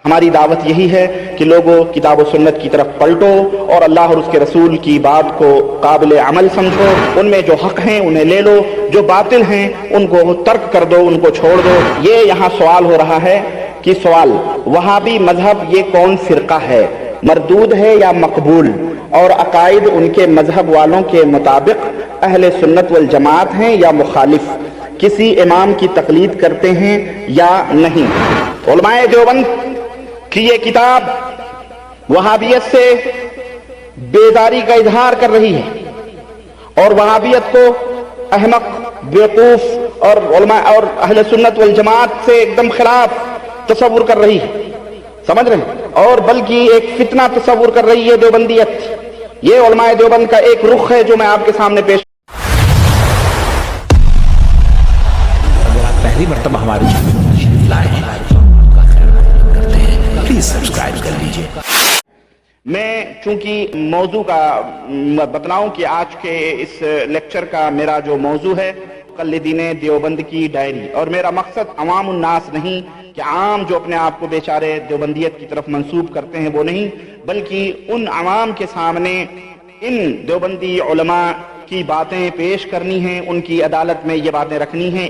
ہماری دعوت یہی ہے کہ لوگوں کتاب و سنت کی طرف پلٹو اور اللہ اور اس کے رسول کی بات کو قابل عمل سمجھو، ان میں جو حق ہیں انہیں لے لو، جو باطل ہیں ان کو ترک کر دو، ان کو چھوڑ دو۔ یہ یہاں سوال ہو رہا ہے کہ سوال وہابی مذہب یہ کون فرقہ ہے، مردود ہے یا مقبول، اور عقائد ان کے مذہب والوں کے مطابق اہل سنت والجماعت ہیں یا مخالف، کسی امام کی تقلید کرتے ہیں یا نہیں۔ علماء دیوبند کہ یہ کتاب وہابیت سے بیداری کا اظہار کر رہی ہے اور وہابیت کو احمق، بیوقوف اور علماء اور اہل سنت والجماعت سے ایک دم خلاف تصور کر رہی ہے، سمجھ رہے ہیں، اور بلکہ ایک فتنہ تصور کر رہی ہے دیوبندیت۔ یہ علماء دیوبند کا ایک رخ ہے جو میں آپ کے سامنے پیش۔ اگر آپ پہلی مرتبہ ہمارے چینل پر تشریف لائے ہیں پلیز سبسکرائب کر لیجئے۔ میں چونکہ موضوع کا بتلاؤں کہ آج کے اس لیکچر کا میرا جو موضوع ہے مقلدین دیوبند کی ڈائری، اور میرا مقصد عوام الناس نہیں کہ عام جو اپنے آپ کو بیچارے دیوبندیت کی طرف منسوب کرتے ہیں وہ نہیں، بلکہ ان عوام کے سامنے ان دیوبندی علماء کی باتیں پیش کرنی ہیں، ان کی عدالت میں یہ باتیں رکھنی ہیں،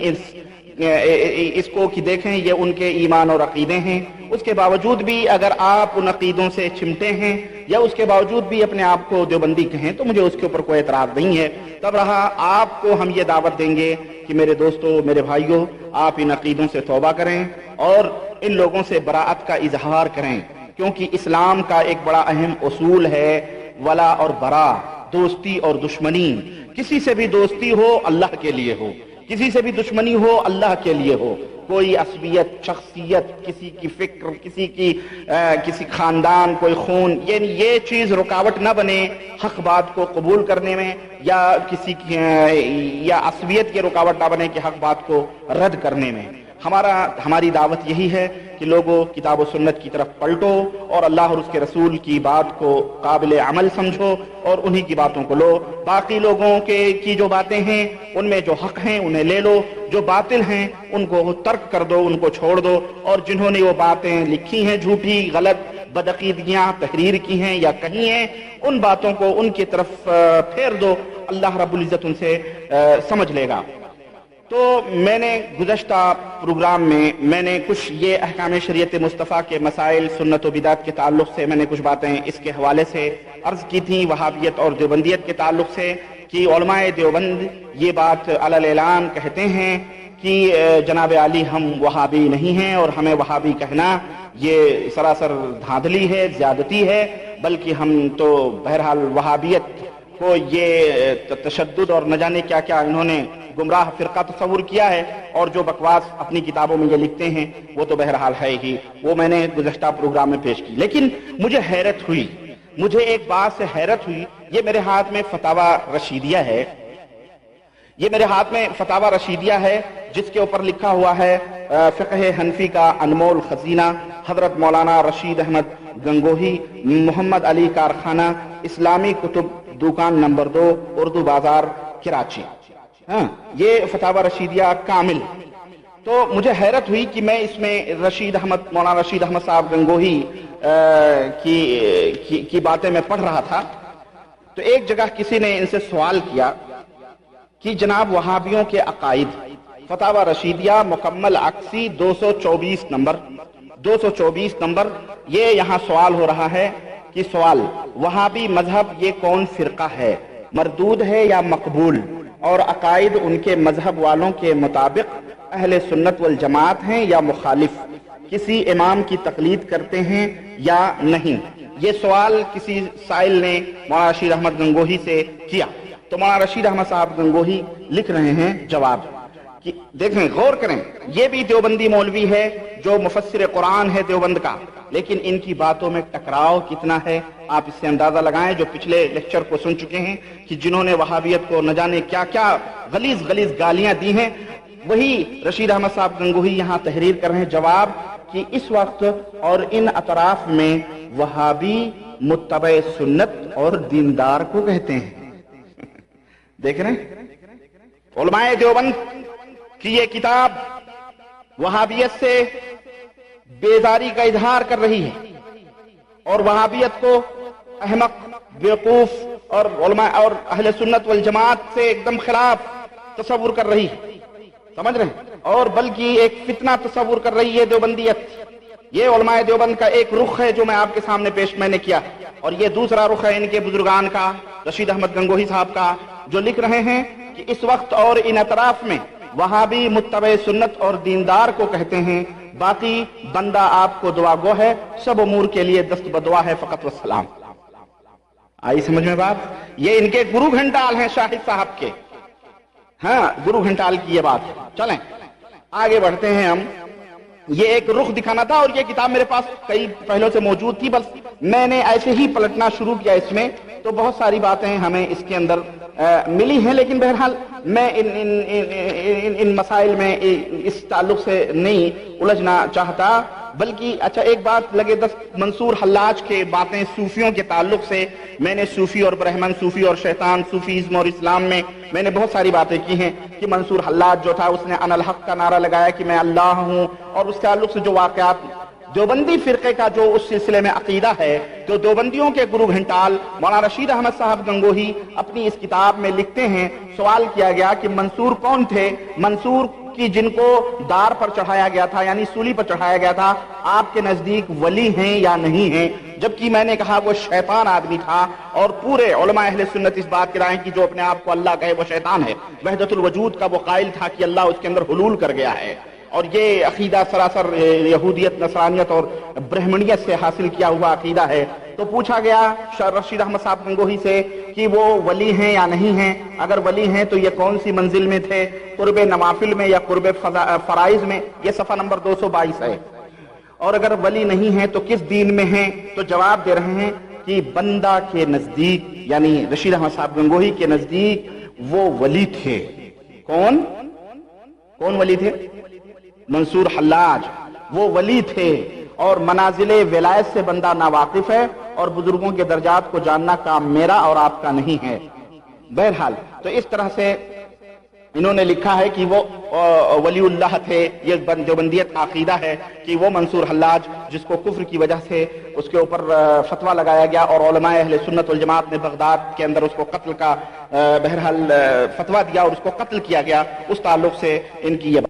اس کو کہ دیکھیں یہ ان کے ایمان اور عقیدے ہیں، اس کے باوجود بھی اگر آپ ان عقیدوں سے چمٹے ہیں یا اس کے باوجود بھی اپنے آپ کو دیوبندی کہیں تو مجھے اس کے اوپر کوئی اعتراض نہیں ہے۔ تب رہا آپ کو ہم یہ دعوت دیں گے کہ میرے دوستو، میرے بھائیو، آپ ان عقیدوں سے توبہ کریں اور ان لوگوں سے براءت کا اظہار کریں، کیونکہ اسلام کا ایک بڑا اہم اصول ہے ولا اور برا، دوستی اور دشمنی۔ کسی سے بھی دوستی ہو اللہ کے لیے ہو، کسی سے بھی دشمنی ہو اللہ کے لیے ہو۔ کوئی عصبیت، شخصیت، کسی کی فکر، کسی خاندان، کوئی خون، یعنی یہ چیز رکاوٹ نہ بنے حق بات کو قبول کرنے میں، یا کسی کی یا عصبیت کی رکاوٹ نہ بنے کہ حق بات کو رد کرنے میں۔ ہماری دعوت یہی ہے کہ لوگوں کتاب و سنت کی طرف پلٹو اور اللہ اور اس کے رسول کی بات کو قابل عمل سمجھو اور انہی کی باتوں کو لو۔ باقی لوگوں کی جو باتیں ہیں ان میں جو حق ہیں انہیں لے لو، جو باطل ہیں ان کو ترک کر دو، ان کو چھوڑ دو، اور جنہوں نے وہ باتیں لکھی ہیں جھوٹی، غلط، بدعقیدگیاں تحریر کی ہیں یا کہی ہیں، ان باتوں کو ان کی طرف پھیر دو، اللہ رب العزت ان سے سمجھ لے گا۔ تو میں نے گزشتہ پروگرام میں نے کچھ یہ احکام شریعت مصطفیٰ کے مسائل، سنت و بدعت کے تعلق سے میں نے کچھ باتیں اس کے حوالے سے عرض کی تھیں، وہابیت اور دیوبندیت کے تعلق سے، کہ علماء دیوبند یہ بات علی الاعلان کہتے ہیں کہ جناب علی ہم وہابی نہیں ہیں، اور ہمیں وہابی کہنا یہ سراسر دھاندلی ہے، زیادتی ہے، بلکہ ہم تو بہرحال وہابیت کو یہ تشدد اور نہ جانے کیا کیا انہوں نے گمراہ فرقہ تصور کیا ہے، اور جو بکواس اپنی کتابوں میں یہ لکھتے ہیں وہ تو بہرحال ہے ہی، وہ میں نے گزشتہ پروگرام میں پیش کی۔ لیکن مجھے حیرت ہوئی، مجھے ایک بات سے حیرت ہوئی، یہ میرے ہاتھ میں فتاوی رشیدیہ ہے، یہ میرے ہاتھ میں فتاوی رشیدیہ ہے جس کے اوپر لکھا ہوا ہے فقہ حنفی کا انمول خزینہ، حضرت مولانا رشید احمد گنگوہی، محمد علی کارخانہ، اسلامی کتب، دکان نمبر 2، اردو بازار، کراچی۔ ہاں، یہ فتاوی رشیدیہ کامل۔ تو مجھے حیرت ہوئی کہ میں اس میں مولانا رشید احمد صاحب گنگوہی کی باتیں میں پڑھ رہا تھا، تو ایک جگہ کسی نے ان سے سوال کیا کہ جناب وہابیوں کے عقائد، فتاوی رشیدیہ مکمل عکسی 224 نمبر، یہ یہاں سوال ہو رہا ہے کہ سوال وہابی مذہب یہ کون فرقہ ہے، مردود ہے یا مقبول، اور عقائد ان کے مذہب والوں کے مطابق اہل سنت والجماعت ہیں یا مخالف، کسی امام کی تقلید کرتے ہیں یا نہیں۔ یہ سوال کسی سائل نے مولانا رشید احمد گنگوہی سے کیا، تو مولانا رشید احمد صاحب گنگوہی لکھ رہے ہیں جواب کہ دیکھیں، غور کریں، یہ بھی دیوبندی مولوی ہے جو مفسر قرآن ہے دیوبند کا، لیکن ان کی باتوں میں ٹکراؤ کتنا ہے آپ اس سے اندازہ لگائیں۔ جو پچھلے لیکچر کو سن چکے ہیں کہ جنہوں نے وہابیت کو نہ جانے کیا کیا غلیظ گالیاں دی ہیں، وہی رشید احمد صاحب گنگوہی یہاں تحریر کر رہے ہیں جواب کہ اس وقت اور ان اطراف میں وہابی متبع سنت اور دیندار کو کہتے ہیں۔ دیکھ رہے ہیں، علماء دیوبند کہ یہ کتاب وہابیت سے بیداری کا اظہار کر رہی ہے اور وہابیت کو احمق، بیوقوف اور علماء اور اہل سنت والجماعت سے ایک دم خلاف تصور کر رہی ہے، سمجھ رہے ہیں، اور بلکہ ایک فتنہ تصور کر رہی ہے دیوبندیت۔ یہ علماء دیوبند کا ایک رخ ہے جو میں آپ کے سامنے پیش میں نے کیا، اور یہ دوسرا رخ ہے ان کے بزرگان کا، رشید احمد گنگوہی صاحب کا، جو لکھ رہے ہیں کہ اس وقت اور ان اطراف میں وہابی متبع سنت اور دیندار کو کہتے ہیں، باقی بندہ آپ کو دعا گو ہے، سب امور کے لیے دست بدعا ہے، فقط والسلام۔ آئی سمجھ میں بات؟ یہ ان کے گرو گھنٹال ہیں شاہد صاحب کے، ہاں گرو گھنٹال کی یہ بات ہے۔ چلیں آگے بڑھتے ہیں ہم۔ یہ ایک رخ دکھانا تھا، اور یہ کتاب میرے پاس کئی پہلوں سے موجود تھی، بس میں نے ایسے ہی پلٹنا شروع کیا اس میں، تو بہت ساری باتیں ہمیں اس کے اندر ملی ہیں، لیکن بہرحال میں ان مسائل میں اس تعلق سے نہیں الجھنا چاہتا، بلکہ اچھا ایک بات لگے منصور حلاج کے باتیں صوفیوں کے تعلق سے، میں نے صوفی اور برہمن، صوفی اور شیطان، صوفیزم اور اسلام میں نے بہت ساری باتیں کی ہیں کہ منصور حلاج جو تھا اس نے انا الحق کا نعرہ لگایا کہ میں اللہ ہوں، اور اس تعلق سے جو واقعات دیوبندی فرقے کا جو اس سلسلے میں عقیدہ ہے، تو دیوبندیوں کے گرو گھنٹال مولانا رشید احمد صاحب گنگوہی اپنی اس کتاب میں لکھتے ہیں، سوال کیا گیا کہ منصور کون تھے؟ منصور کی جن کو دار پر چڑھایا گیا تھا یعنی سولی پر چڑھایا گیا تھا، آپ کے نزدیک ولی ہیں یا نہیں ہیں؟ جبکہ میں نے کہا وہ شیطان آدمی تھا، اور پورے علماء اہل سنت اس بات کی رائے کی جو اپنے آپ کو اللہ کہے وہ شیطان ہے۔ وحدت الوجود کا وہ قائل تھا کہ اللہ اس کے اندر حلول کر گیا ہے، اور یہ عقیدہ سراسر یہودیت، نصرانیت اور برہمنیت سے حاصل کیا ہوا عقیدہ ہے۔ تو پوچھا گیا رشید احمد صاحب گنگوہی سے کہ وہ ولی ہیں یا نہیں ہیں، اگر ولی ہیں تو یہ کون سی منزل میں تھے، قرب نوافل میں یا قرب فرائض میں؟ یہ صفحہ نمبر 222 ہے۔ اور اگر ولی نہیں ہیں تو کس دین میں ہیں؟ تو جواب دے رہے ہیں کہ بندہ کے نزدیک یعنی رشید احمد صاحب گنگوہی کے نزدیک وہ ولی تھے۔ کون ولی تھے؟ منصور حلاج، وہ ولی تھے، اور منازل ولایت سے بندہ ناواقف ہے، اور بزرگوں کے درجات کو جاننا کام میرا اور آپ کا نہیں ہے۔ بہرحال تو اس طرح سے انہوں نے لکھا ہے کہ وہ ولی اللہ تھے۔ یہ دیوبندیت کا عقیدہ ہے کہ وہ منصور حلاج جس کو کفر کی وجہ سے اس کے اوپر فتویٰ لگایا گیا، اور علماء اہل سنت والجماعت نے بغداد کے اندر اس کو قتل کا بہرحال فتویٰ دیا اور اس کو قتل کیا گیا، اس تعلق سے ان کی یہ